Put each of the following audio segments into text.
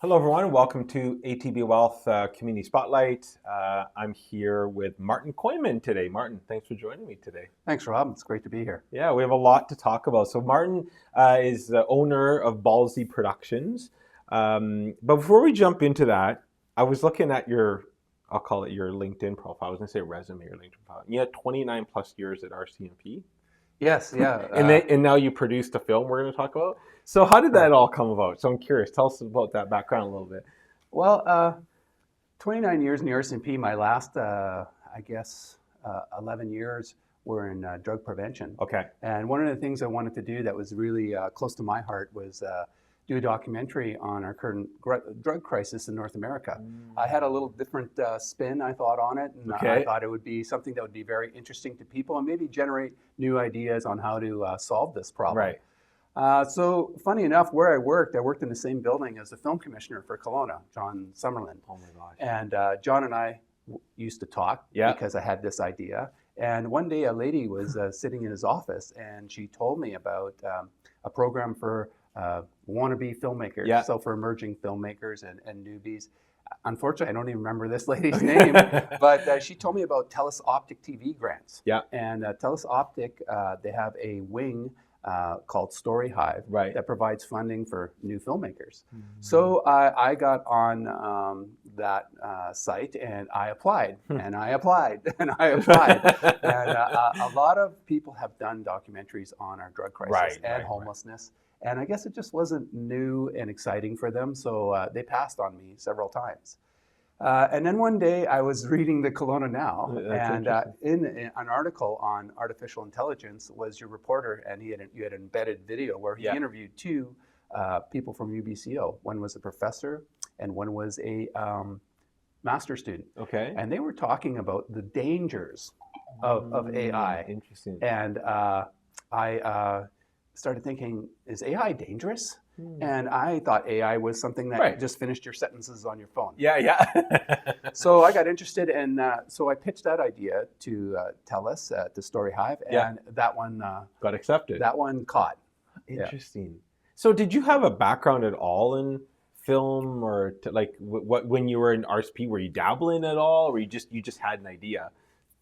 Hello, everyone. Welcome to ATB Wealth Community Spotlight. I'm here with Martin Koiman today. Martin, thanks for joining me today. Thanks, Rob. It's great to be here. Yeah, we have a lot to talk about. So Martin is the owner of Ballsy Productions. But before we jump into that, I was looking at I'll call it your LinkedIn profile. I was going to say resume or LinkedIn profile. You had 29 plus years at RCMP. Yes, yeah. And now you produced a film we're going to talk about. So how did that all come about? So I'm curious. Tell us about that background a little bit. Well, 29 years in the RCMP. My last, 11 years were in drug prevention. Okay. And one of the things I wanted to do that was really close to my heart was do a documentary on our current drug crisis in North America. I had a little different spin, I thought, on it, and I thought it would be something that would be very interesting to people and maybe generate new ideas on how to solve this problem. Right. So funny enough, where I worked in the same building as the film commissioner for Kelowna, John Summerlin. Oh my gosh. And John and I used to talk because I had this idea. And one day a lady was sitting in his office and she told me about a program for wannabe filmmakers, so for emerging filmmakers and newbies. Unfortunately, I don't even remember this lady's name, but she told me about TELUS Optic TV grants. Yeah. And TELUS Optic, they have a wing called Story Hive that provides funding for new filmmakers. Mm-hmm. So I got on that site and I applied and I applied and I applied. And a lot of people have done documentaries on our drug crisis and homelessness. And I guess it just wasn't new and exciting for them. So they passed on me several times. And then one day I was reading the Kelowna Now, and in an article on artificial intelligence was your reporter, and you had an embedded video where he interviewed two people from UBCO. One was a professor, and one was a master student. Okay. And they were talking about the dangers of AI. Interesting. And I started thinking, is AI dangerous? And I thought AI was something that just finished your sentences on your phone. Yeah. So I got interested, and so I pitched that idea to TELUS at the Story Hive, and that one got accepted. That one caught. Interesting. So did you have a background at all in film, or when you were in RCP, were you dabbling at all, or you just had an idea?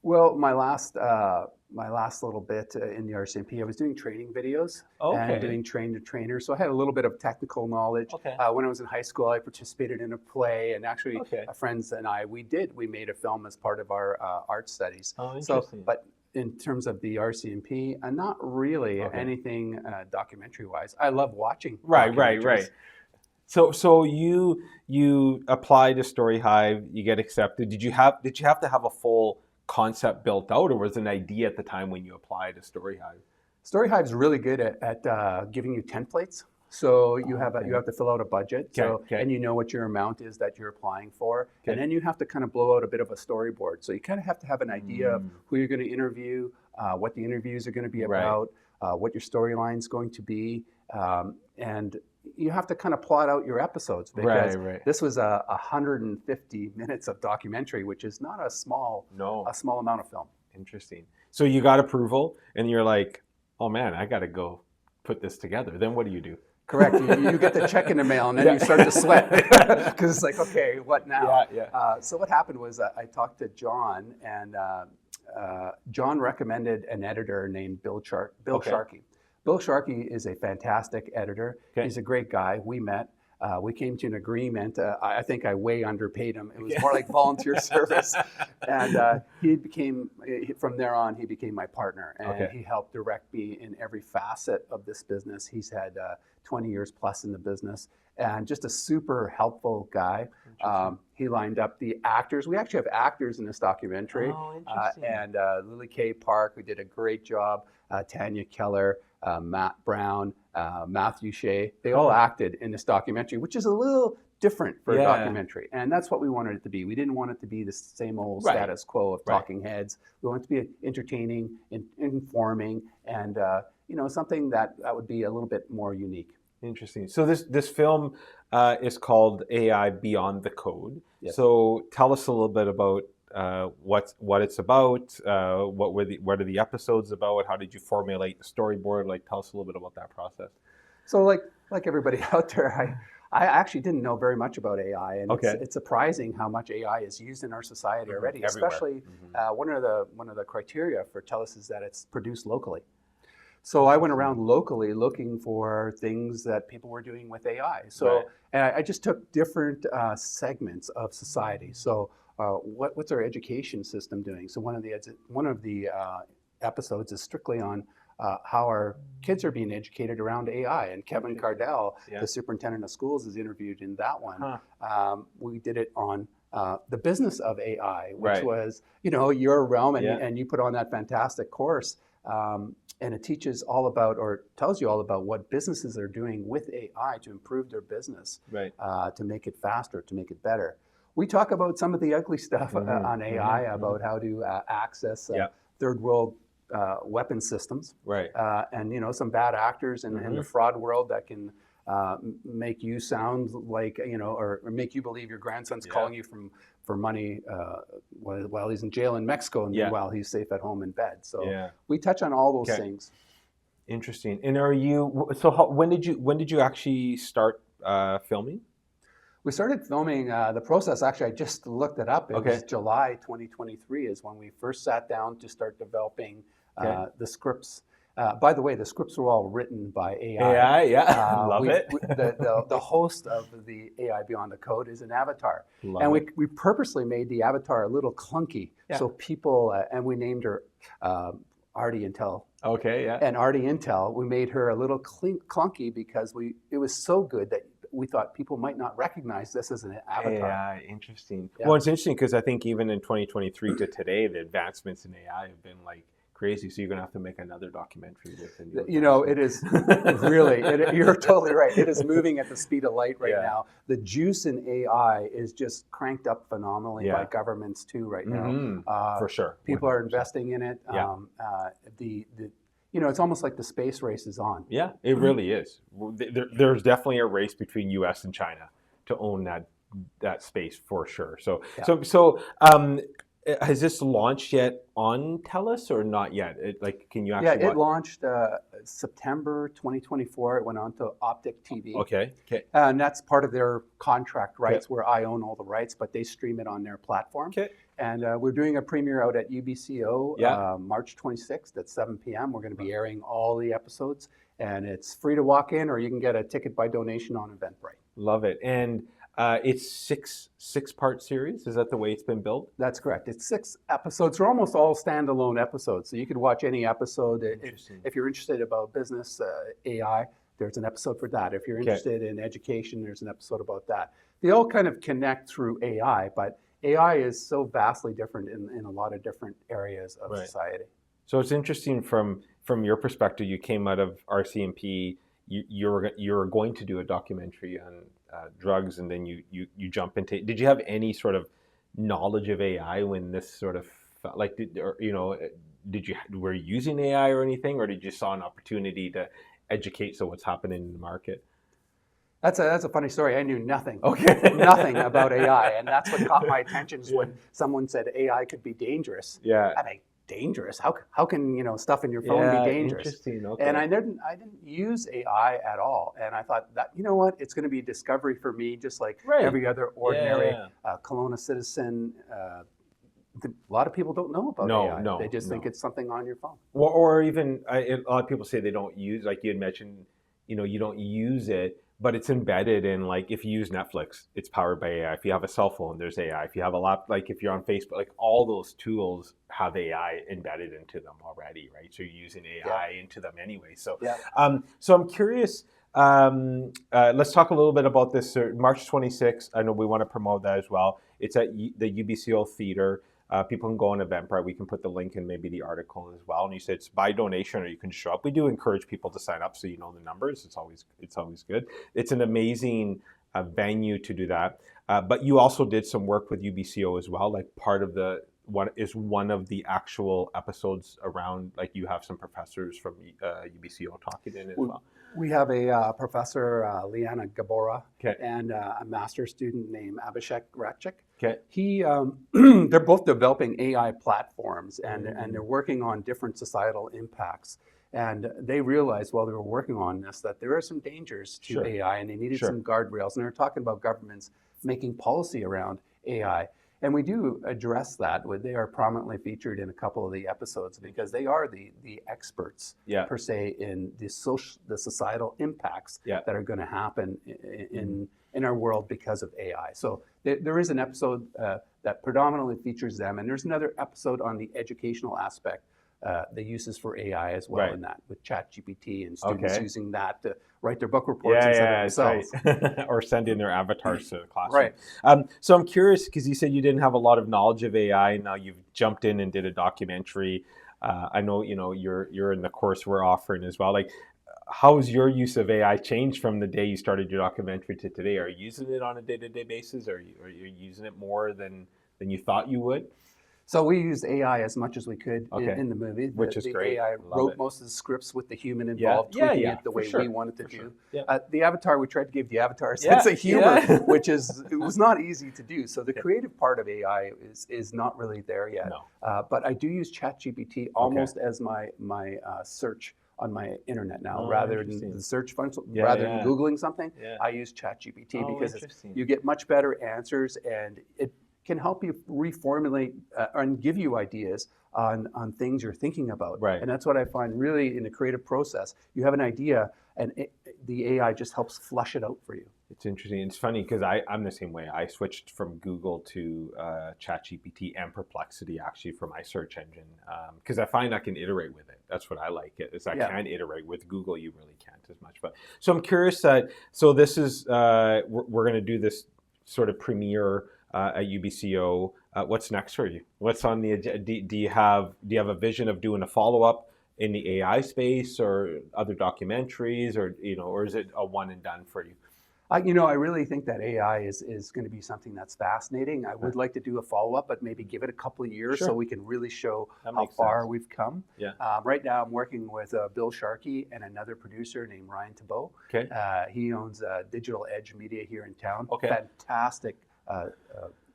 Well, my last little bit in the RCMP, I was doing training videos and doing train to trainer. So I had a little bit of technical knowledge. Okay. When I was in high school, I participated in a play, and actually, friends and I, we made a film as part of our art studies. Oh, interesting. So, but in terms of the RCMP, not really anything documentary-wise. I love watching. Right. So you apply to Story Hive, you get accepted. Did you have to have a full concept built out, or was it an idea at the time when you applied to Story Hive? Story Hive's really good at giving you templates. So you have to fill out a budget, and you know what your amount is that you're applying for, and then you have to kind of blow out a bit of a storyboard. So you kind of have to have an idea of who you're going to interview, what the interviews are going to be about, what your storyline's going to be, and you have to kind of plot out your episodes, because this was 150 minutes of documentary, which is not a small amount of film. Interesting. So you got approval, and you're like, oh man, I got to go put this together. Then what do you do? Correct. You get the check in the mail, and then you start to sweat, because it's like, okay, what now? So what happened was I talked to John, and John recommended an editor named Bill Sharkey. Bill Sharkey is a fantastic editor. He's a great guy. We met. We came to an agreement. I think I way underpaid him. It was more like volunteer service. And from there on, he became my partner. And he helped direct me in every facet of this business. He's had 20 years plus in the business, and just a super helpful guy. He lined up the actors. We actually have actors in this documentary. Oh, interesting. And Lily Kay Park, who did a great job. Tanya Keller, Matt Brown, Matthew Shea, they all acted in this documentary, which is a little different for a documentary. And that's what we wanted it to be. We didn't want it to be the same old status quo of talking heads. We want it to be entertaining, informing, and something that would be a little bit more unique. Interesting. So this film is called AI Beyond the Code. Yes. So tell us a little bit about what it's about, what are the episodes about, how did you formulate the storyboard? Tell us a little bit about that process. So like everybody out there, I actually didn't know very much about AI, and Okay. it's surprising how much AI is used in our society already. Everywhere. Especially one of the criteria for TELUS is that it's produced locally. So I went around locally looking for things that people were doing with AI. So and I just took different segments of society. So what's our education system doing? So one of the episodes is strictly on how our kids are being educated around AI. And Kevin Cardell, the superintendent of schools, is interviewed in that one. We did it on the business of AI, which was, your realm, and you put on that fantastic course. And it teaches all about, or tells you all about what businesses are doing with AI to improve their business, to make it faster, to make it better. We talk about some of the ugly stuff on AI, about how to access third world weapon systems, and some bad actors in the fraud world that can make you sound like, or make you believe your grandson's calling you for money while he's in jail in Mexico, and while he's safe at home in bed. So we touch on all those things. Interesting. And when did you actually start filming? We started filming the process. Actually, I just looked it up. It was July 2023 is when we first sat down to start developing the scripts. By the way, the scripts were all written by AI. Love it. The host of the AI Beyond the Code is an avatar. We purposely made the avatar a little clunky. So people, and we named her Artie Intel. And Artie Intel, we made her a little clunky because it was so good that we thought people might not recognize this as an avatar. AI, interesting. Well, it's interesting because I think even in 2023 to today, the advancements in AI have been like crazy. So you're going to have to make another documentary with it. It is really, you're totally right. It is moving at the speed of light right now. The juice in AI is just cranked up phenomenally by governments too right now. For sure. People are investing in it. It's almost like the space race is on. Yeah, it really is. There's definitely a race between U.S. and China to own that space for sure. So has this launched yet on TELUS or not yet? Can you actually? Yeah, it launched September 2024. It went on to Optic TV. Okay. And that's part of their contract rights, where I own all the rights, but they stream it on their platform. And we're doing a premiere out at UBCO March 26th at 7 p.m. We're going to be airing all the episodes, and it's free to walk in, or you can get a ticket by donation on Eventbrite. Love it. And it's six-part series. Is that the way it's been built? That's correct. It's 6 episodes. They're almost all standalone episodes, so you could watch any episode. If you're interested about business, AI, there's an episode for that. If you're interested in education, there's an episode about that. They all kind of connect through AI, but AI is so vastly different in a lot of different areas of society. So it's interesting from your perspective. You came out of RCMP. You're going to do a documentary on drugs, and then you jump into. Did you have any sort of knowledge of AI when this sort of were you using AI or anything, or did you saw an opportunity to educate what's happening in the market? That's a funny story. I knew nothing. Nothing about AI, and that's what caught my attention when someone said AI could be dangerous. I think, dangerous? How can stuff in your phone be dangerous? Interesting. And I didn't use AI at all. And I thought that it's going to be a discovery for me, just like every other ordinary Kelowna citizen. A lot of people don't know about AI. They just think it's something on your phone. Or even a lot of people say they don't use, like you had mentioned, you don't use it. But it's embedded in, like, if you use Netflix, it's powered by AI. If you have a cell phone, there's AI. If you have a laptop, like if you're on Facebook, like all those tools have AI embedded into them already, right? So you're using AI into them anyway. So, so I'm curious. Let's talk a little bit about this. March 26th. I know we want to promote that as well. It's at the UBCO Theater. People can go on Eventbrite. We can put the link in maybe the article as well. And you said it's by donation, or you can show up. We do encourage people to sign up so you know the numbers. It's always good. It's an amazing venue to do that. But you also did some work with UBCO as well. Like part of one of the actual episodes around, like you have some professors from UBCO talking in as well. We have a professor, Liana Gabora, and a master's student named Abhishek Ratchik. They're both developing AI platforms, and they're working on different societal impacts. And they realized while they were working on this that there are some dangers to AI, and they needed some guardrails. And they're talking about governments making policy around AI. And we do address that. They are prominently featured in a couple of the episodes because they are the experts, per se, in the societal impacts that are going to happen in our world because of AI. So there is an episode that predominantly features them, and there's another episode on the educational aspect, the uses for AI as well in that, with ChatGPT and students using that to write their book reports instead of themselves. Right. Or send in their avatars to the classroom. Right. So I'm curious, because you said you didn't have a lot of knowledge of AI, now you've jumped in and did a documentary. I know, you're in the course we're offering as well. Like, how has your use of AI changed from the day you started your documentary to today? Are you using it on a day-to-day basis? Or are you using it more than you thought you would? So we used AI as much as we could in the movie. Which is great. AI wrote most of the scripts with the human involved, tweaking it the way we wanted to do. The avatar, we tried to give the avatar a sense of humor, which it was not easy to do. So the creative part of AI is not really there yet. No. But I do use ChatGPT almost as my search on my internet now, rather than the search function, rather than Googling something. I use ChatGPT because you get much better answers, and it can help you reformulate and give you ideas on things you're thinking about. Right. And that's what I find really in the creative process. You have an idea, and the AI just helps flush it out for you. It's interesting. It's funny because I'm the same way. I switched from Google to ChatGPT and Perplexity actually for my search engine because I find I can iterate with it. That's what I like. I can iterate with Google. You really can't as much. But so I'm curious that this is we're going to do this sort of premiere at UBCO. What's next for you? What's on the agenda? Do you have a vision of doing a follow-up in the AI space or other documentaries, or is it a one and done for you? I really think that AI is going to be something that's fascinating. I would like to do a follow-up, but maybe give it a couple of years so we can really show how far we've come. Yeah. Right now, I'm working with Bill Sharkey and another producer named Ryan Thibault. Okay. He owns Digital Edge Media here in town. Okay. Fantastic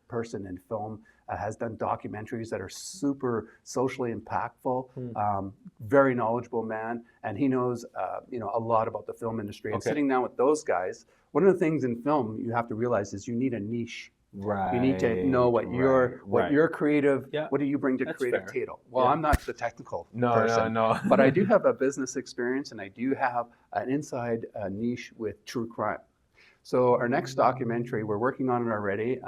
person in film, has done documentaries that are super socially impactful, very knowledgeable man, and he knows a lot about the film industry. And sitting down with those guys, one of the things in film you have to realize is you need a niche. Right. You need to know what you're creative, what do you bring to creative table? Well, I'm not the technical person, but I do have a business experience, and I do have an inside niche with true crime. So our next documentary, we're working on it already.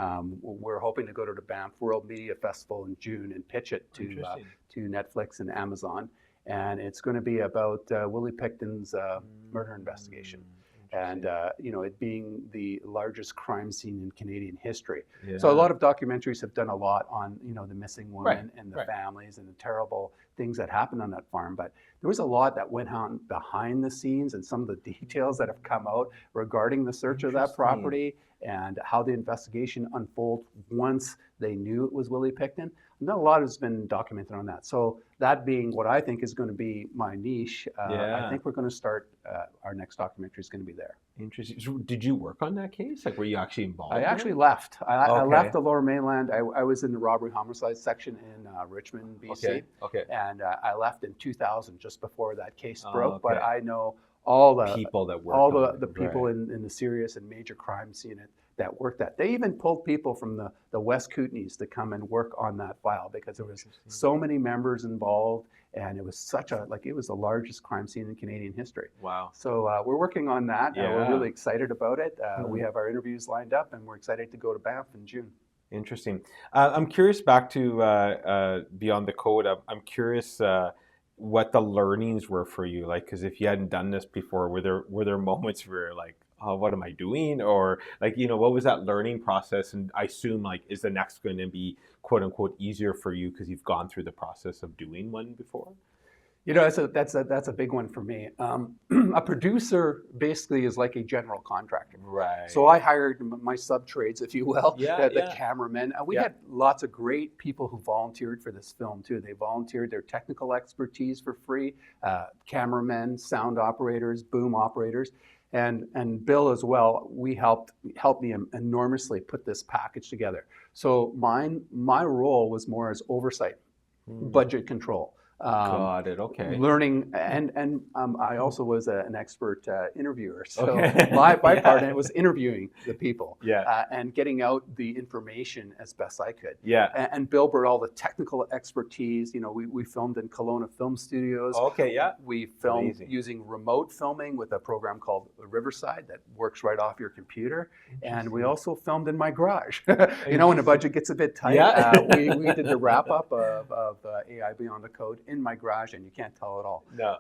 We're hoping to go to the Banff World Media Festival in June and pitch it to Netflix and Amazon. And it's going to be about Willie Pickton's murder investigation. And it being the largest crime scene in Canadian history. Yeah. So a lot of documentaries have done a lot on the missing women and the families and the terrible things that happened on that farm. But there was a lot that went on behind the scenes, and some of the details that have come out regarding the search of that property and how the investigation unfolded once they knew it was Willie Pickton. Not a lot has been documented on that. So that being what I think is going to be my niche, I think we're going to start, our next documentary is going to be there. Interesting. So did you work on that case? Like, were you actually involved? I actually left. I left the Lower Mainland. I was in the robbery homicide section in Richmond, BC. Okay. And I left in 2000, just before that case broke. But I know all the people that worked, all the people in the serious and major crime scene that worked that. They even pulled people from the West Kootenays to come and work on that file because there was so many members involved, and it was it was the largest crime scene in Canadian history. Wow. So we're working on that. We're really excited about it. We have our interviews lined up, and we're excited to go to Banff in June. Interesting. I'm curious, back to Beyond the Code, I'm curious what the learnings were for you, like, because if you hadn't done this before, were there moments where you're like, oh, what am I doing? Or what was that learning process? And I assume, is the next going to be quote unquote easier for you because you've gone through the process of doing one before? That's a big one for me. A producer basically is like a general contractor. Right. So I hired my sub-trades, if you will, the cameramen. We had lots of great people who volunteered for this film too. They volunteered their technical expertise for free, cameramen, sound operators, boom operators. And Bill as well, helped me enormously put this package together. So my role was more as oversight, budget control. Got it. Okay. Learning, and I also was an expert interviewer. So Okay. my Yeah. part in it was interviewing the people, Yeah. and getting out the information as best I could. Yeah. And Bill brought all the technical expertise. You know, we filmed in Kelowna Film Studios. Okay. Yeah. We filmed Amazing. using remote filming with a program called Riverside that works right off your computer. And we also filmed in my garage. You know, when the budget gets a bit tight, Yeah. we did the wrap up of AI Beyond the Code in my garage, and you can't tell at all. No.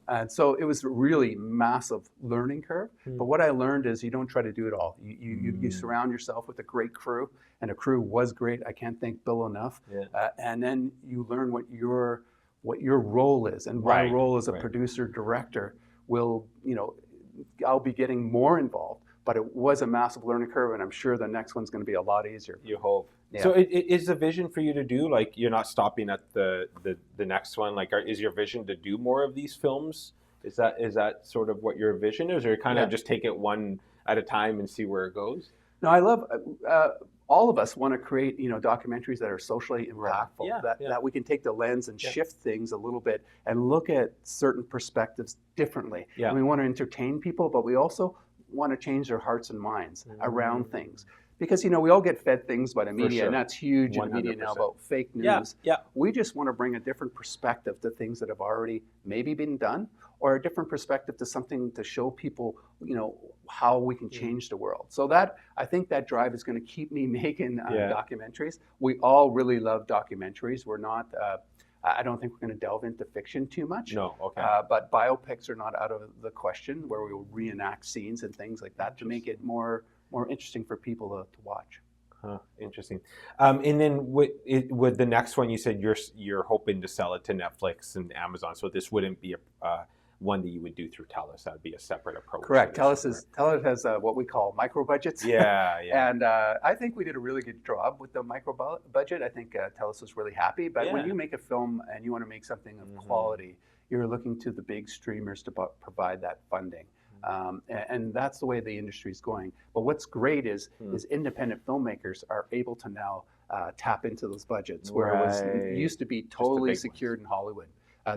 And so it was a really massive learning curve. But what I learned is you don't try to do it all. You surround yourself with a great crew, and the crew was great. I can't thank Bill enough. Yeah. And then you learn what your role is, and my role as a producer director will, you know, I'll be getting more involved. But it was a massive learning curve, and I'm sure the next one's going to be a lot easier. You hope. Yeah. So it is the vision for you to do, like, you're not stopping at the next one? Like, is your vision to do more of these films? Is that sort of what your vision is, or kind of just take it one at a time and see where it goes? No, I love, all of us want to create, you know, documentaries that are socially impactful, that we can take the lens and shift things a little bit and look at certain perspectives differently. Yeah. And we want to entertain people, but we also want to change their hearts and minds around things. Because, you know, we all get fed things by the media, and that's huge in the media now about fake news. Yeah. We just want to bring a different perspective to things that have already maybe been done, or a different perspective to something to show people, you know, how we can change the world. So that, I think that drive is going to keep me making documentaries. We all really love documentaries. We're not... I don't think we're going to delve into fiction too much. No, okay. But biopics are not out of the question, where we will reenact scenes and things like that to make it more interesting for people to watch. Huh, interesting. And then with the next one, you said you're hoping to sell it to Netflix and Amazon, so this wouldn't be a one that you would do through TELUS. That would be a separate approach. Correct. TELUS has what we call micro budgets. Yeah. And I think we did a really good job with the micro budget. I think TELUS was really happy. But when you make a film and you want to make something of quality, you're looking to the big streamers to provide that funding. And that's the way the industry is going. But what's great is independent filmmakers are able to now tap into those budgets, where it used to be totally secured in Hollywood.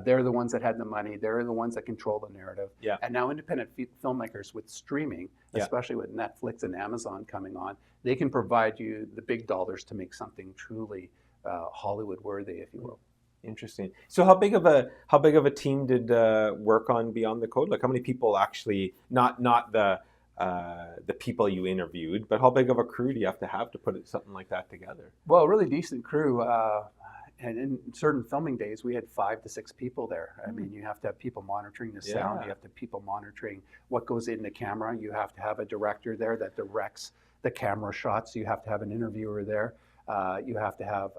They're the ones that had the money. They're the ones that control the narrative. Yeah. And now independent filmmakers with streaming, especially with Netflix and Amazon coming on, they can provide you the big dollars to make something truly Hollywood worthy, if you will. Interesting. So how big of a team did work on Beyond the Code? Like, how many people actually, not the people you interviewed, but how big of a crew do you have to put something like that together? Well, a really decent crew. And in certain filming days, we had 5 to 6 people there. I mean, you have to have people monitoring the sound. You have to have people monitoring what goes in the camera. You have to have a director there that directs the camera shots. You have to have an interviewer there. You have to have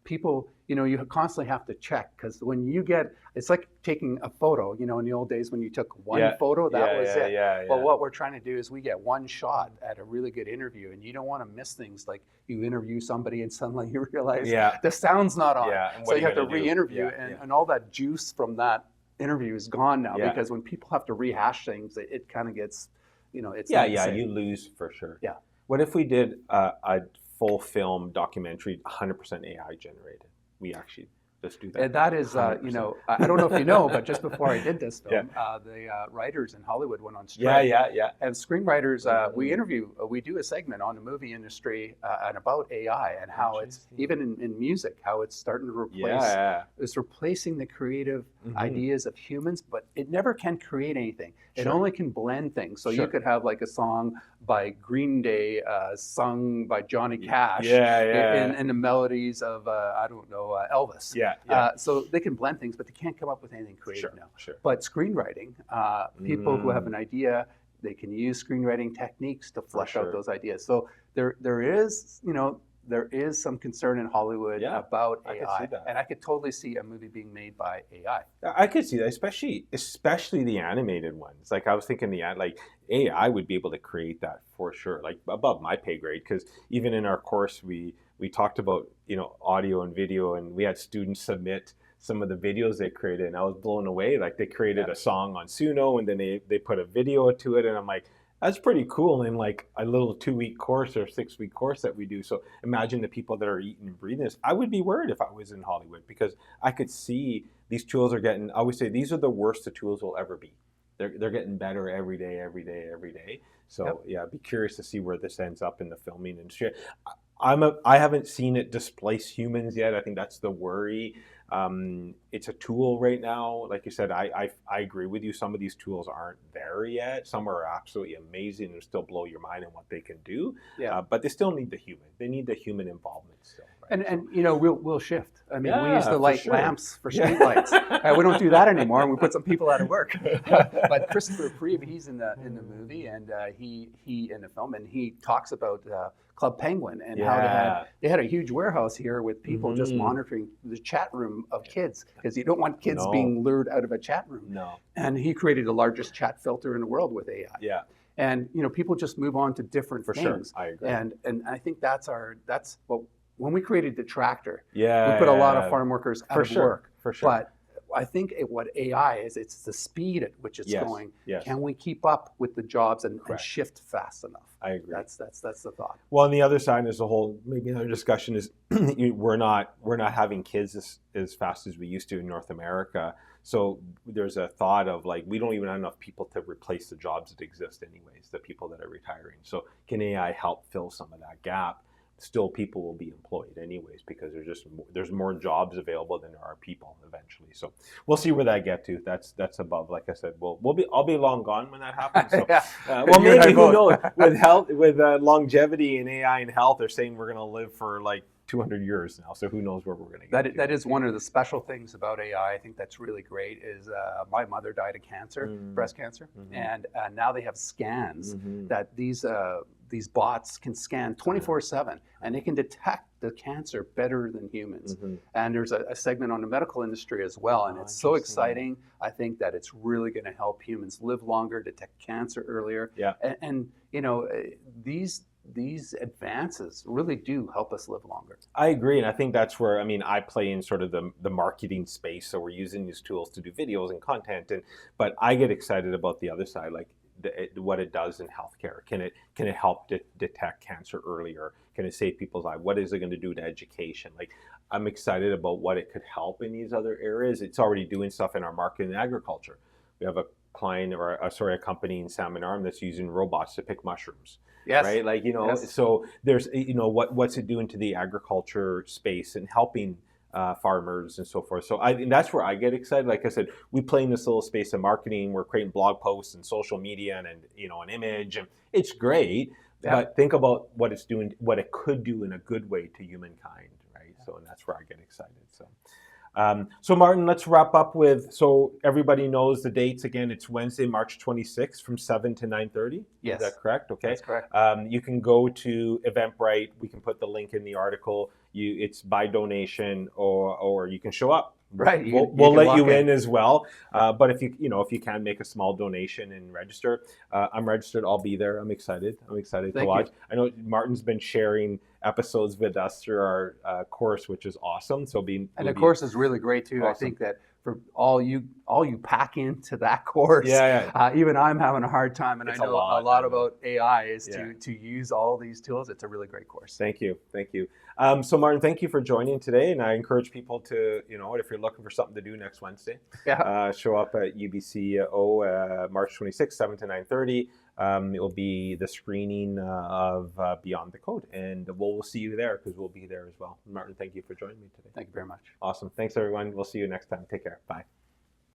people, you know, you constantly have to check, because when you get, it's like taking a photo, you know, in the old days when you took one photo, that was it. But what we're trying to do is we get one shot at a really good interview, and you don't want to miss things like you interview somebody and suddenly you realize the sound's not on. So you have to re-interview, and all that juice from that interview is gone now, because when people have to rehash things, it kind of gets, you know, it's you lose for sure. Yeah. What if we did a full film documentary, 100% AI generated? We actually just do that. And that is, you know, I don't know if you know, but just before I did this film, the writers in Hollywood went on strike. And screenwriters, we do a segment on the movie industry and about AI and how it's, even in music, how it's starting to replace, it's replacing the creative ideas of humans, but it never can create anything. It only can blend things. So you could have like a song by Green Day, sung by Johnny Cash, in the melodies of, I don't know, Elvis. So they can blend things, but they can't come up with anything creative now. But screenwriting, people who have an idea, they can use screenwriting techniques to flesh out those ideas. So there is, you know, there is some concern in Hollywood about AI, and I could totally see a movie being made by AI. I could see that, especially the animated ones. Like, I was thinking like AI would be able to create that for sure, like above my pay grade, because even in our course we talked about, you know, audio and video, and we had students submit some of the videos they created, and I was blown away. Like, they created a song on Suno, and then they put a video to it, and I'm like, That's pretty cool in like a little 2-week course or 6-week course that we do. So imagine the people that are eating and breathing this. I would be worried if I was in Hollywood because I could see these tools are getting, I always say these are the worst the tools will ever be. They're getting better every day, every day, every day. So Yep. yeah, I'd be curious to see where this ends up in the filming industry. I haven't seen it displace humans yet. I think that's the worry. It's a tool right now. Like you said, I agree with you. Some of these tools aren't there yet. Some are absolutely amazing and still blow your mind on what they can do. Yeah. But they still need the human. They need the human involvement still. Right? And you know, we'll shift. I mean, we Yeah, used to for light sure. lamps for street lights. We don't do that anymore, and we put some people out of work. But Christopher Priebe, he's in the movie, and he in the film, and he talks about Club Penguin and how they had a huge warehouse here with people just monitoring the chat room of kids, because you don't want kids being lured out of a chat room. No. And he created the largest chat filter in the world with AI. Yeah. And you know, people just move on to different things. Sure, I agree. And I think that's what. When we created the tractor, we Yeah, put a lot of farm workers out of work. For sure. But I think what AI is, it's the speed at which it's going. Yes. Can we keep up with the jobs and shift fast enough? I agree. That's the thought. Well, on the other side, there's a whole maybe another discussion is we're not having kids as fast as we used to in North America. So there's a thought of like we don't even have enough people to replace the jobs that exist anyways, the people that are retiring. So can AI help fill some of that gap? Still people will be employed anyways because there's more jobs available than there are people eventually. So we'll see where that get to. That's above, like I said, I'll be long gone when that happens. So, well, maybe who knows? With health, with longevity and AI and health, they're saying we're going to live for like 200 years now. So who knows where we're going to get to. That is one of the special things about AI. I think that's really great. Is my mother died of cancer, breast cancer, and now they have scans that these bots can scan 24/7, and they can detect the cancer better than humans. And there's a segment on the medical industry as well, and it's so exciting. I think that it's really going to help humans live longer, detect cancer earlier. Yeah. And you know, these advances really do help us live longer. I agree, and I think that's where I play in sort of the marketing space. So we're using these tools to do videos and content, but I get excited about the other side, like what it does in healthcare. Can it help detect cancer earlier? Can it save people's lives? What is it going to do to education? Like I'm excited about what it could help in these other areas. It's already doing stuff in our market and agriculture. We have a client a company in Salmon Arm that's using robots to pick mushrooms. Yes. Right. Like, so there's, what's it doing to the agriculture space and helping farmers and so forth. So that's where I get excited. Like I said, we play in this little space of marketing. We're creating blog posts and social media and an image, and it's great. Yeah. But think about what it's doing, what it could do in a good way to humankind, right? So, and that's where I get excited. So Martin, let's wrap up with, so everybody knows the dates again. It's Wednesday, March 26th from 7 to 9:30. Yes. Is that correct? Okay. That's correct. You can go to Eventbrite. We can put the link in the article. It's by donation or you can show up. Right. We'll let you in as well. But if you can make a small donation and register, I'm registered. I'll be there. I'm excited to watch. I know Martin's been sharing episodes with us through our course, which is awesome. So the course is really great too. Awesome. I think that for all you pack into that course, even I'm having a hard time, and I know a lot about AI is to use all these tools. It's a really great course. Thank you. So Martin, thank you for joining today, and I encourage people to, if you're looking for something to do next Wednesday, show up at UBCO March 26th, 7 to 9:30. It will be the screening of Beyond the Code, and we'll see you there because we'll be there as well. Martin, thank you for joining me today. Thank you very much. Awesome. Thanks, everyone. We'll see you next time. Take care. Bye.